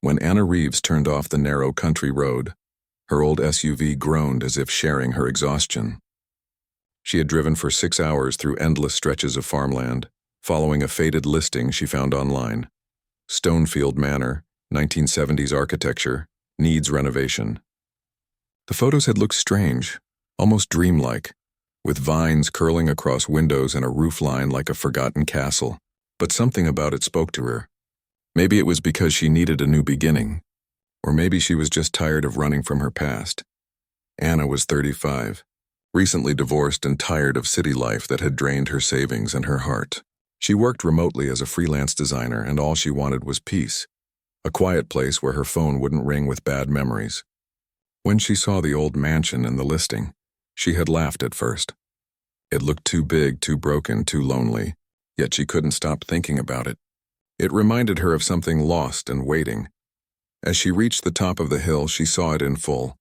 When Anna Reeves turned off the narrow country road, her old SUV groaned as if sharing her exhaustion. She had driven for 6 hours through endless stretches of farmland, following a faded listing she found online. Stonefield Manor, 1970s architecture, needs renovation. The photos had looked strange, almost dreamlike, with vines curling across windows and a roofline like a forgotten castle. But something about it spoke to her. Maybe it was because she needed a new beginning, or maybe she was just tired of running from her past. Anna was 35, recently divorced and tired of city life that had drained her savings and her heart. She worked remotely as a freelance designer, and all she wanted was peace, a quiet place where her phone wouldn't ring with bad memories. When she saw the old mansion in the listing, she had laughed at first. It looked too big, too broken, too lonely, yet she couldn't stop thinking about it. It reminded her of something lost and waiting. As she reached the top of the hill, she saw it in full.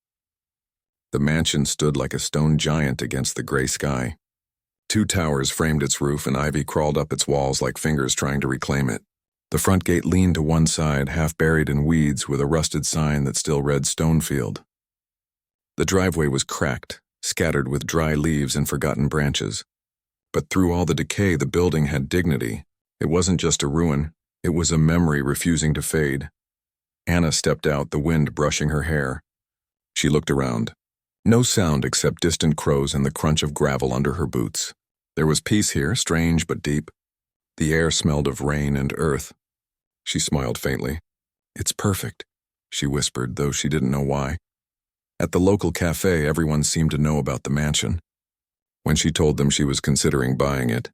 The mansion stood like a stone giant against the gray sky. 2 towers framed its roof, and ivy crawled up its walls like fingers trying to reclaim it. The front gate leaned to one side, half buried in weeds, with a rusted sign that still read Stonefield. The driveway was cracked, scattered with dry leaves and forgotten branches. But through all the decay, the building had dignity. It wasn't just a ruin, it was a memory refusing to fade. Anna stepped out, the wind brushing her hair. She looked around. No sound except distant crows and the crunch of gravel under her boots. There was peace here, strange but deep. The air smelled of rain and earth. She smiled faintly. "It's perfect," she whispered, though she didn't know why. At the local cafe, everyone seemed to know about the mansion. When she told them she was considering buying it,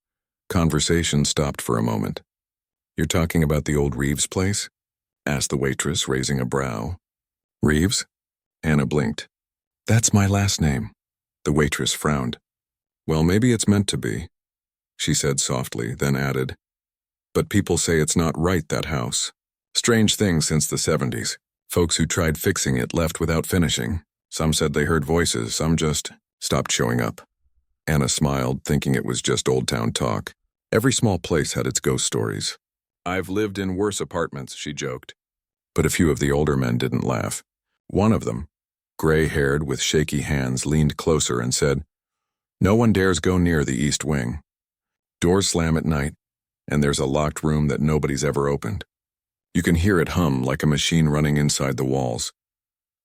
conversation stopped for a moment. "You're talking about the old Reeves place?" asked the waitress, raising a brow. "Reeves?" Anna blinked. "That's my last name." The waitress frowned. "Well, maybe it's meant to be," she said softly, then added, "But people say it's not right, that house. Strange thing since the 70s. Folks who tried fixing it left without finishing. Some said they heard voices, some just stopped showing up." Anna smiled, thinking it was just old town talk. Every small place had its ghost stories. "I've lived in worse apartments," she joked. But a few of the older men didn't laugh. One of them, gray-haired with shaky hands, leaned closer and said, "No one dares go near the east wing. Doors slam at night, and there's a locked room that nobody's ever opened. You can hear it hum like a machine running inside the walls."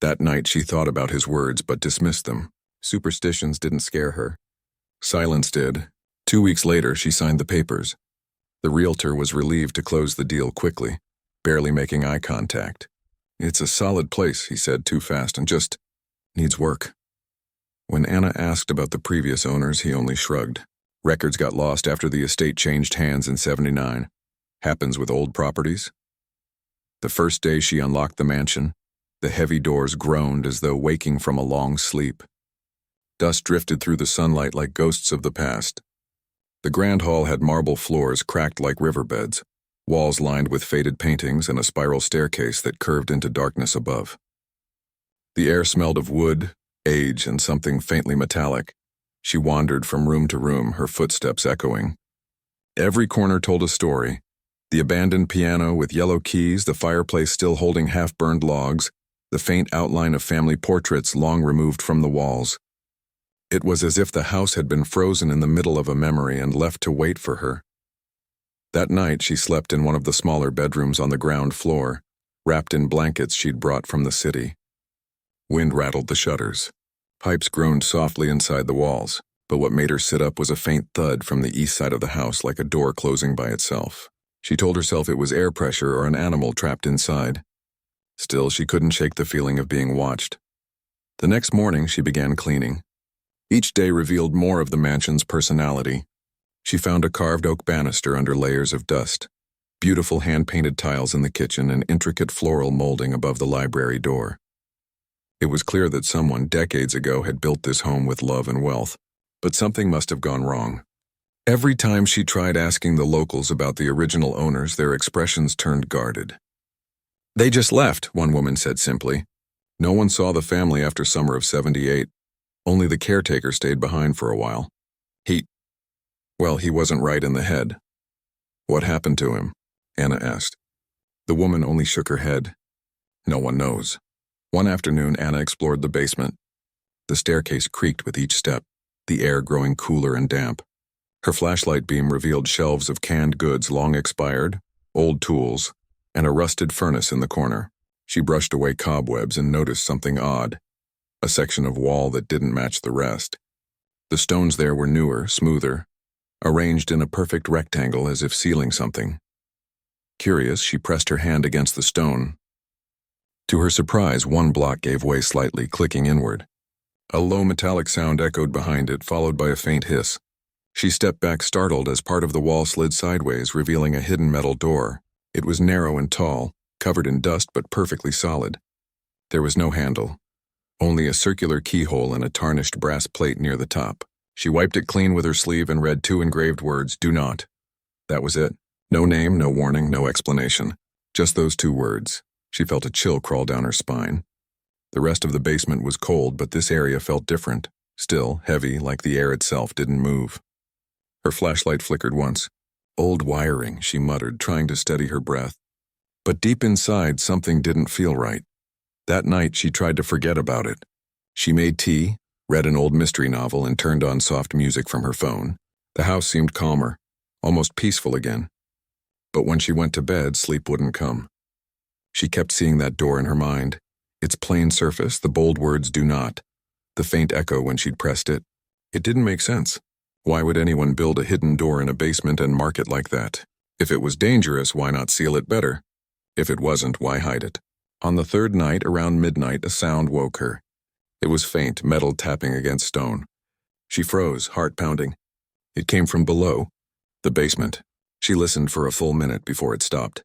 That night she thought about his words but dismissed them. Superstitions didn't scare her. Silence did. 2 weeks later, she signed the papers. The realtor was relieved to close the deal quickly, barely making eye contact. "It's a solid place," he said too fast, "and just needs work." When Anna asked about the previous owners, he only shrugged. Records got lost after the estate changed hands in '79. Happens with old properties. The first day she unlocked the mansion, the heavy doors groaned as though waking from a long sleep. Dust drifted through the sunlight like ghosts of the past. The grand hall had marble floors cracked like riverbeds, walls lined with faded paintings, and a spiral staircase that curved into darkness above. The air smelled of wood, age, and something faintly metallic. She wandered from room to room, her footsteps echoing. Every corner told a story. The abandoned piano with yellow keys, the fireplace still holding half-burned logs, the faint outline of family portraits long removed from the walls. It was as if the house had been frozen in the middle of a memory and left to wait for her. That night she slept in one of the smaller bedrooms on the ground floor, wrapped in blankets she'd brought from the city. Wind rattled the shutters. Pipes groaned softly inside the walls, but what made her sit up was a faint thud from the east side of the house, like a door closing by itself. She told herself it was air pressure or an animal trapped inside. Still, she couldn't shake the feeling of being watched. The next morning, she began cleaning. Each day revealed more of the mansion's personality. She found a carved oak banister under layers of dust, beautiful hand-painted tiles in the kitchen, and intricate floral molding above the library door. It was clear that someone decades ago had built this home with love and wealth, but something must have gone wrong. Every time she tried asking the locals about the original owners, their expressions turned guarded. "They just left," one woman said simply. "No one saw the family after summer of '78. Only the caretaker stayed behind for a while. He wasn't right in the head." "What happened to him?" Anna asked. The woman only shook her head. No one knows. One afternoon, Anna explored the basement. The staircase creaked with each step, the air growing cooler and damp. Her flashlight beam revealed shelves of canned goods long expired, old tools, and a rusted furnace in the corner. She brushed away cobwebs and noticed something odd, a section of wall that didn't match the rest. The stones there were newer, smoother, arranged in a perfect rectangle as if sealing something. Curious, she pressed her hand against the stone. To her surprise, one block gave way slightly, clicking inward. A low metallic sound echoed behind it, followed by a faint hiss. She stepped back startled as part of the wall slid sideways, revealing a hidden metal door. It was narrow and tall, covered in dust but perfectly solid. There was no handle, only a circular keyhole and a tarnished brass plate near the top. She wiped it clean with her sleeve and read two engraved words, "Do not." That was it. No name, no warning, no explanation. Just those two words. She felt a chill crawl down her spine. The rest of the basement was cold, but this area felt different. Still, heavy, like the air itself didn't move. Her flashlight flickered once. Old wiring, she muttered, trying to steady her breath. But deep inside, something didn't feel right. That night, she tried to forget about it. She made tea, read an old mystery novel, and turned on soft music from her phone. The house seemed calmer, almost peaceful again. But when she went to bed, sleep wouldn't come. She kept seeing that door in her mind. Its plain surface, the bold words, "Do not," the faint echo when she'd pressed it. It didn't make sense. Why would anyone build a hidden door in a basement and mark it like that? If it was dangerous, why not seal it better? If it wasn't, why hide it? On the third night, around midnight, a sound woke her. It was faint, metal tapping against stone. She froze, heart pounding. It came from below, the basement. She listened for a full minute before it stopped.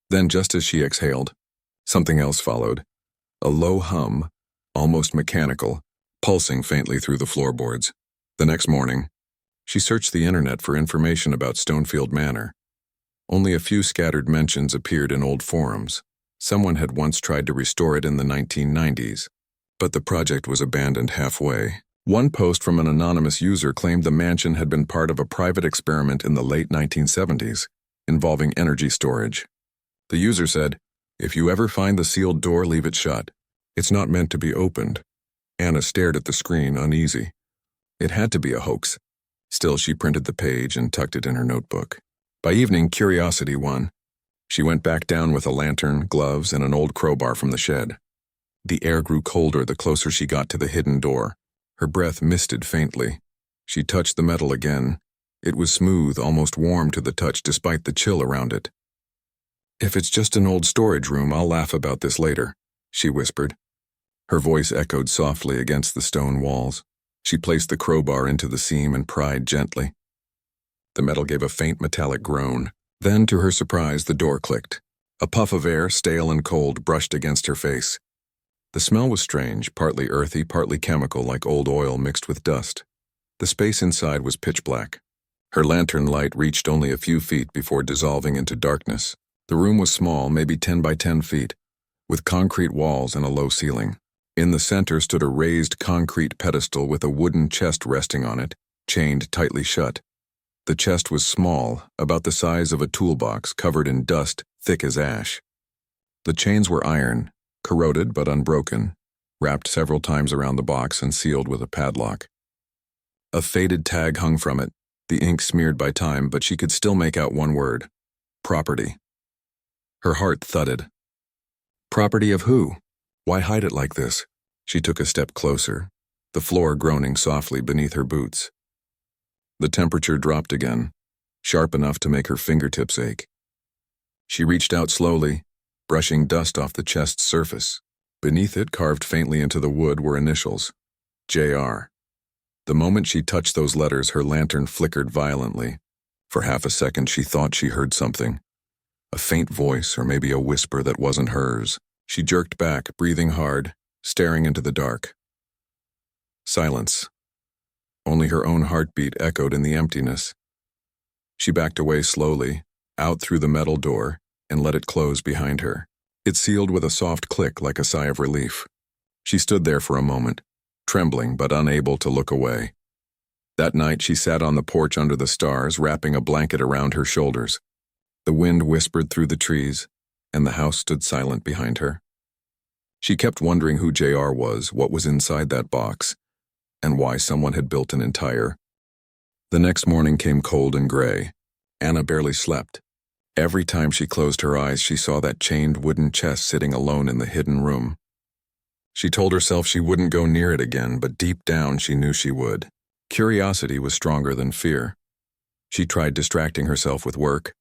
Then, just as she exhaled, something else followed. A low hum, almost mechanical, pulsing faintly through the floorboards. The next morning, she searched the internet for information about Stonefield Manor. Only a few scattered mentions appeared in old forums. Someone had once tried to restore it in the 1990s, but the project was abandoned halfway. One post from an anonymous user claimed the mansion had been part of a private experiment in the late 1970s, involving energy storage. The user said, "If you ever find the sealed door, leave it shut. It's not meant to be opened." Anna stared at the screen, uneasy. It had to be a hoax. Still, she printed the page and tucked it in her notebook. By evening, curiosity won. She went back down with a lantern, gloves, and an old crowbar from the shed. The air grew colder the closer she got to the hidden door. Her breath misted faintly. She touched the metal again. It was smooth, almost warm to the touch despite the chill around it. "If it's just an old storage room, I'll laugh about this later," she whispered. Her voice echoed softly against the stone walls. She placed the crowbar into the seam and pried gently. The metal gave a faint metallic groan. Then, to her surprise, the door clicked. A puff of air, stale and cold, brushed against her face. The smell was strange, partly earthy, partly chemical, like old oil mixed with dust. The space inside was pitch black. Her lantern light reached only a few feet before dissolving into darkness. The room was small, maybe 10 by 10 feet, with concrete walls and a low ceiling. In the center stood a raised concrete pedestal with a wooden chest resting on it, chained tightly shut. The chest was small, about the size of a toolbox, covered in dust, thick as ash. The chains were iron, corroded but unbroken, wrapped several times around the box and sealed with a padlock. A faded tag hung from it, the ink smeared by time, but she could still make out one word: property. Her heart thudded. Property of who? Why hide it like this? She took a step closer, the floor groaning softly beneath her boots. The temperature dropped again, sharp enough to make her fingertips ache. She reached out slowly, brushing dust off the chest's surface. Beneath it, carved faintly into the wood, were initials: J.R. The moment she touched those letters, her lantern flickered violently. For half a second, she thought she heard something. A faint voice, or maybe a whisper that wasn't hers. She jerked back, breathing hard, staring into the dark. Silence. Only her own heartbeat echoed in the emptiness. She backed away slowly, out through the metal door, and let it close behind her. It sealed with a soft click like a sigh of relief. She stood there for a moment, trembling but unable to look away. That night she sat on the porch under the stars, wrapping a blanket around her shoulders. The wind whispered through the trees, and the house stood silent behind her. She kept wondering who JR was, what was inside that box, and why someone had built an entire. The next morning came cold and gray. Anna barely slept. Every time she closed her eyes, she saw that chained wooden chest sitting alone in the hidden room. She told herself she wouldn't go near it again, but deep down she knew she would. Curiosity was stronger than fear. She tried distracting herself with work,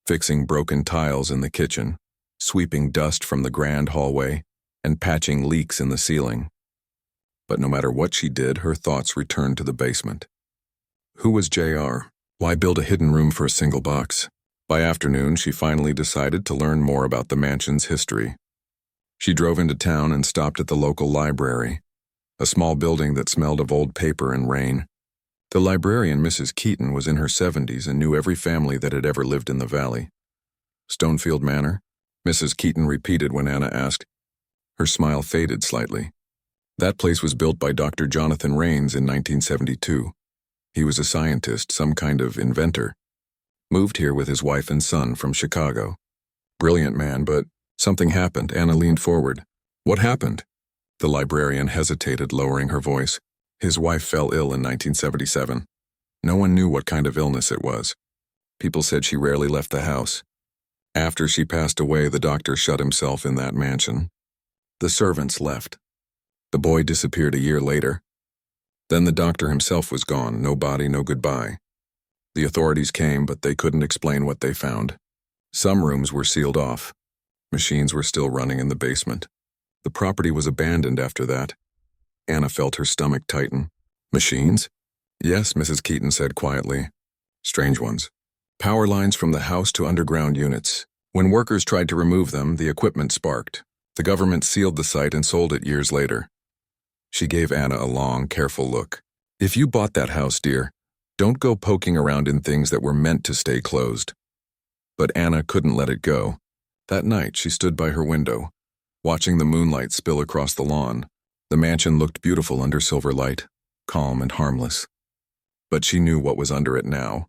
fixing broken tiles in the kitchen, sweeping dust from the grand hallway, and patching leaks in the ceiling. But no matter what she did, her thoughts returned to the basement. Who was JR? Why build a hidden room for a single box? By afternoon, she finally decided to learn more about the mansion's history. She drove into town and stopped at the local library, a small building that smelled of old paper and rain. The librarian, Mrs. Keaton, was in her 70s and knew every family that had ever lived in the valley. Stonefield Manor? Mrs. Keaton repeated when Anna asked. Her smile faded slightly. That place was built by Dr. Jonathan Rains in 1972. He was a scientist, some kind of inventor. Moved here with his wife and son from Chicago. Brilliant man, but something happened. Anna leaned forward. What happened? The librarian hesitated, lowering her voice. His wife fell ill in 1977. No one knew what kind of illness it was. People said she rarely left the house. After she passed away, the doctor shut himself in that mansion. The servants left. The boy disappeared a year later. Then the doctor himself was gone, no body, no goodbye. The authorities came, but they couldn't explain what they found. Some rooms were sealed off. Machines were still running in the basement. The property was abandoned after that. Anna felt her stomach tighten. Machines? Yes, Mrs. Keaton said quietly. Strange ones. Power lines from the house to underground units. When workers tried to remove them, the equipment sparked. The government sealed the site and sold it years later. She gave Anna a long, careful look. If you bought that house, dear, don't go poking around in things that were meant to stay closed. But Anna couldn't let it go. That night, she stood by her window, watching the moonlight spill across the lawn. The mansion looked beautiful under silver light, calm and harmless. But she knew what was under it now,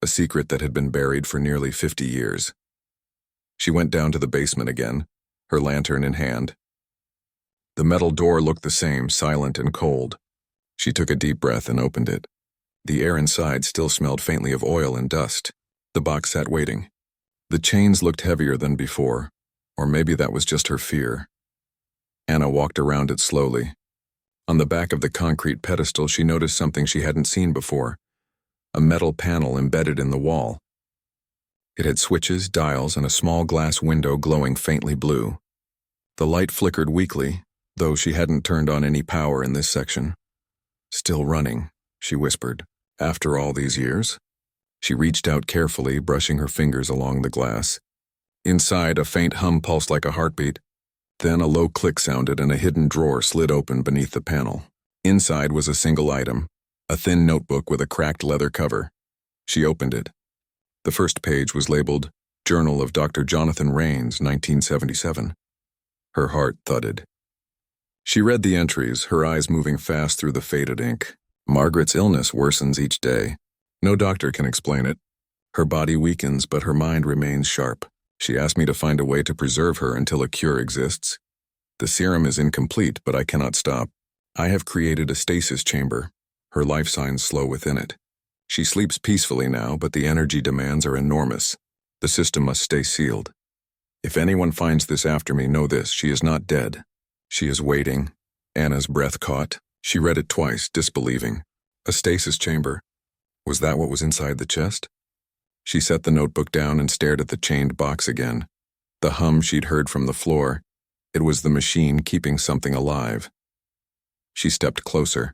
a secret that had been buried for nearly 50 years. She went down to the basement again, her lantern in hand. The metal door looked the same, silent and cold. She took a deep breath and opened it. The air inside still smelled faintly of oil and dust. The box sat waiting. The chains looked heavier than before, or maybe that was just her fear. Anna walked around it slowly. On the back of the concrete pedestal, she noticed something she hadn't seen before, a metal panel embedded in the wall. It had switches, dials, and a small glass window glowing faintly blue. The light flickered weakly, though she hadn't turned on any power in this section. Still running, she whispered. After all these years? She reached out carefully, brushing her fingers along the glass. Inside, a faint hum pulsed like a heartbeat. Then a low click sounded and a hidden drawer slid open beneath the panel. Inside was a single item, a thin notebook with a cracked leather cover. She opened it. The first page was labeled, Journal of Dr. Jonathan Rains, 1977. Her heart thudded. She read the entries, her eyes moving fast through the faded ink. Margaret's illness worsens each day. No doctor can explain it. Her body weakens, but her mind remains sharp. She asked me to find a way to preserve her until a cure exists. The serum is incomplete, but I cannot stop. I have created a stasis chamber. Her life signs slow within it. She sleeps peacefully now, but the energy demands are enormous. The system must stay sealed. If anyone finds this after me, know this, she is not dead. She is waiting. Anna's breath caught. She read it twice, disbelieving. A stasis chamber. Was that what was inside the chest? She set the notebook down and stared at the chained box again. The hum she'd heard from the floor. It was the machine keeping something alive. She stepped closer.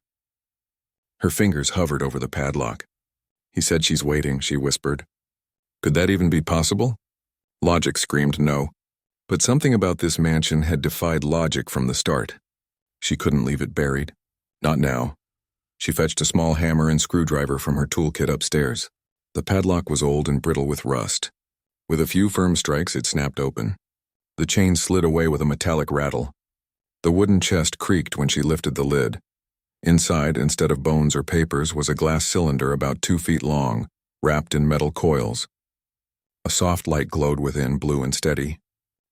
Her fingers hovered over the padlock. He said she's waiting, she whispered. Could that even be possible? Logic screamed no. But something about this mansion had defied logic from the start. She couldn't leave it buried. Not now. She fetched a small hammer and screwdriver from her toolkit upstairs. The padlock was old and brittle with rust. With a few firm strikes, it snapped open. The chain slid away with a metallic rattle. The wooden chest creaked when she lifted the lid. Inside, instead of bones or papers, was a glass cylinder about 2 feet long, wrapped in metal coils. A soft light glowed within, blue and steady.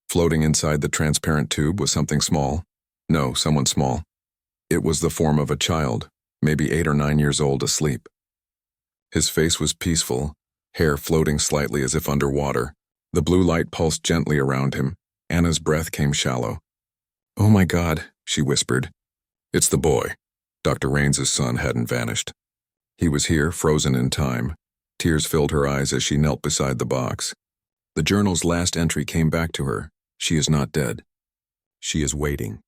Floating inside the transparent tube was something small. No, someone small. It was the form of a child, maybe 8 or 9 years old, asleep. His face was peaceful, hair floating slightly as if underwater. The blue light pulsed gently around him. Anna's breath came shallow. "Oh my God," she whispered. "It's the boy." Dr. Raines's son hadn't vanished. He was here, frozen in time. Tears filled her eyes as she knelt beside the box. The journal's last entry came back to her. She is not dead. She is waiting.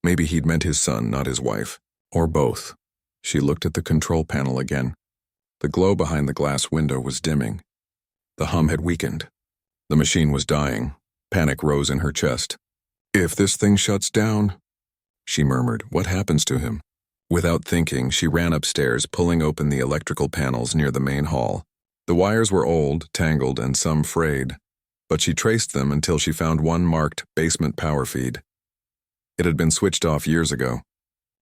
Maybe he'd meant his son, not his wife. Or both. She looked at the control panel again. The glow behind the glass window was dimming. The hum had weakened. The machine was dying. Panic rose in her chest. "If this thing shuts down," she murmured, "what happens to him?" Without thinking, she ran upstairs, pulling open the electrical panels near the main hall. The wires were old, tangled, and some frayed, but she traced them until she found one marked basement power feed. It had been switched off years ago.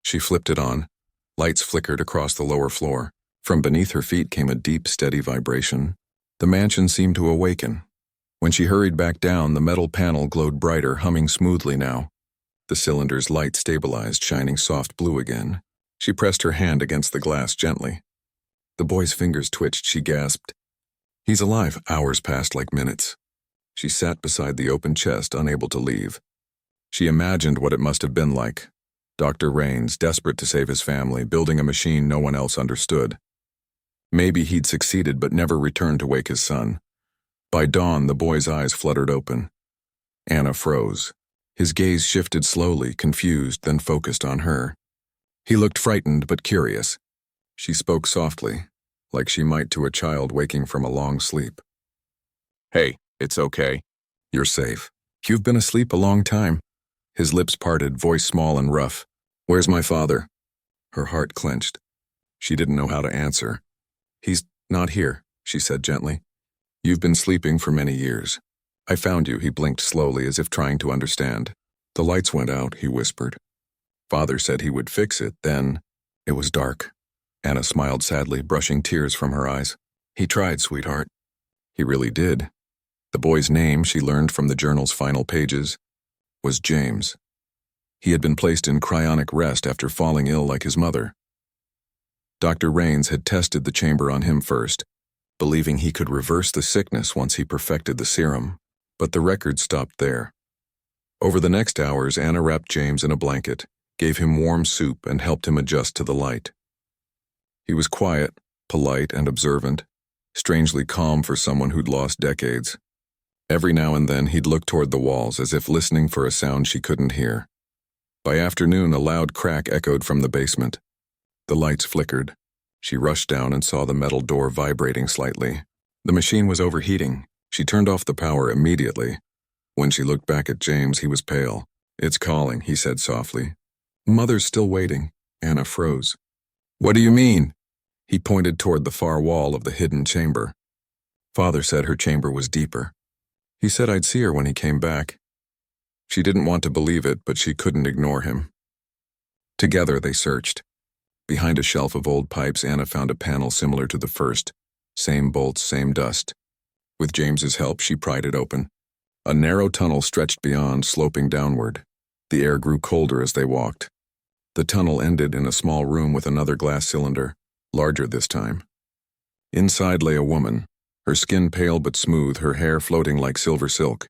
She flipped it on. Lights flickered across the lower floor. From beneath her feet came a deep, steady vibration. The mansion seemed to awaken. When she hurried back down, the metal panel glowed brighter, humming smoothly now. The cylinder's light stabilized, shining soft blue again. She pressed her hand against the glass gently. The boy's fingers twitched. She gasped. "He's alive." Hours passed like minutes. She sat beside the open chest, unable to leave. She imagined what it must have been like. Dr. Raines, desperate to save his family, building a machine no one else understood. Maybe he'd succeeded but never returned to wake his son. By dawn, the boy's eyes fluttered open. Anna froze. His gaze shifted slowly, confused, then focused on her. He looked frightened but curious. She spoke softly, like she might to a child waking from a long sleep. "Hey, it's okay. You're safe. You've been asleep a long time." His lips parted, voice small and rough. "Where's my father?" Her heart clenched. She didn't know how to answer. "He's not here," she said gently. "You've been sleeping for many years. I found you." He blinked slowly as if trying to understand. "The lights went out," he whispered. "Father said he would fix it, then." It was dark. Anna smiled sadly, brushing tears from her eyes. "He tried, sweetheart." He really did. The boy's name, she learned from the journal's final pages, was James. He had been placed in cryonic rest after falling ill like his mother. Dr. Raines had tested the chamber on him first, believing he could reverse the sickness once he perfected the serum, but the record stopped there. Over the next hours, Anna wrapped James in a blanket, gave him warm soup, and helped him adjust to the light. He was quiet, polite, and observant, strangely calm for someone who'd lost decades. Every now and then he'd look toward the walls as if listening for a sound she couldn't hear. By afternoon, a loud crack echoed from the basement. The lights flickered. She rushed down and saw the metal door vibrating slightly. The machine was overheating. She turned off the power immediately. When she looked back at James, he was pale. "It's calling," he said softly. "Mother's still waiting." Anna froze. "What do you mean?" He pointed toward the far wall of the hidden chamber. "Father said her chamber was deeper. He said I'd see her when he came back." She didn't want to believe it, but she couldn't ignore him. Together they searched. Behind a shelf of old pipes, Anna found a panel similar to the first. Same bolts, same dust. With James's help, she pried it open. A narrow tunnel stretched beyond, sloping downward. The air grew colder as they walked. The tunnel ended in a small room with another glass cylinder, larger this time. Inside lay a woman, her skin pale but smooth, her hair floating like silver silk.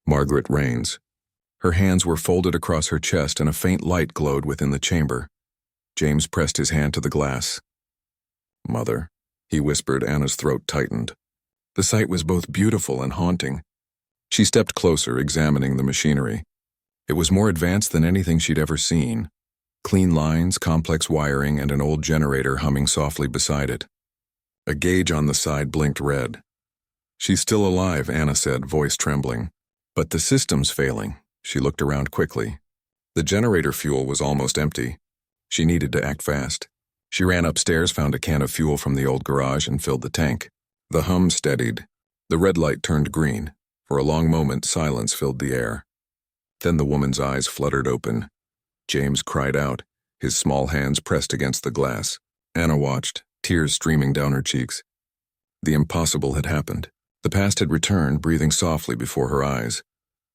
Margaret Raines. Her hands were folded across her chest and a faint light glowed within the chamber. James pressed his hand to the glass. "Mother," he whispered. Anna's throat tightened. The sight was both beautiful and haunting. She stepped closer, examining the machinery. It was more advanced than anything she'd ever seen. Clean lines, complex wiring, and an old generator humming softly beside it. A gauge on the side blinked red. "She's still alive," Anna said, voice trembling. "But the system's failing." She looked around quickly. The generator fuel was almost empty. She needed to act fast. She ran upstairs, found a can of fuel from the old garage, and filled the tank. The hum steadied. The red light turned green. For a long moment, silence filled the air. Then the woman's eyes fluttered open. James cried out, his small hands pressed against the glass. Anna watched, tears streaming down her cheeks. The impossible had happened. The past had returned, breathing softly before her eyes.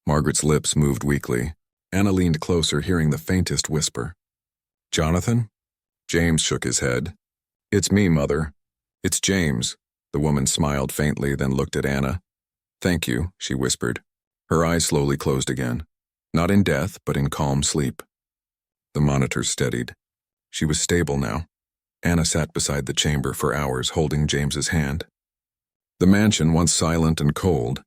Margaret's lips moved weakly. Anna leaned closer, hearing the faintest whisper. Jonathan? James shook his head. It's me, Mother. It's James. The woman smiled faintly, then looked at Anna. Thank you, she whispered. Her eyes slowly closed again. Not in death, but in calm sleep. The monitor steadied. She was stable now. Anna sat beside the chamber for hours, holding James's hand. The mansion, once silent and cold,